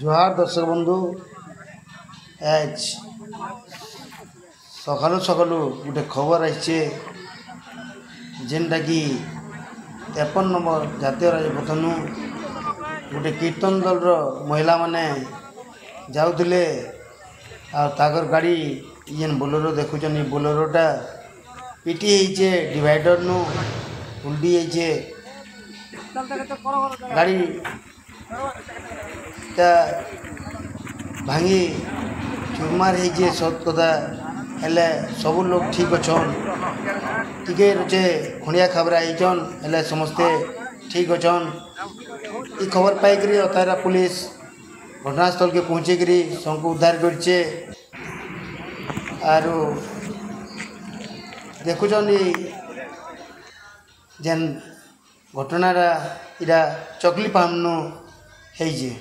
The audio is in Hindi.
जोहार दर्शक बंधु आज सकालू सकालू गोटे खबर आइछे जेनटा कि 53 नंबर जातीय राजपथनु गोटे कीर्तन दल महिला माने जाउथिले आ ताकर गाड़ी जेन बोलेरो देखुछन ई बोलेरोटा पिटी होइछे डिवाइडर नु उल्टी होइछे गाड़ी ता भांगी चुरमार होइछे सत कथा हेले सब लोग ठीक अछन टिके रचे खंडिया खबरा आइछन हेले समस्ते ठीक अछन ई खबर पाइकरी अतारा पुलिस घटनास्थल के पहुँचिकी सबको उद्धार करछे आरो देखुछन जेन घटनारा इरा चकली पामनो हेइछे।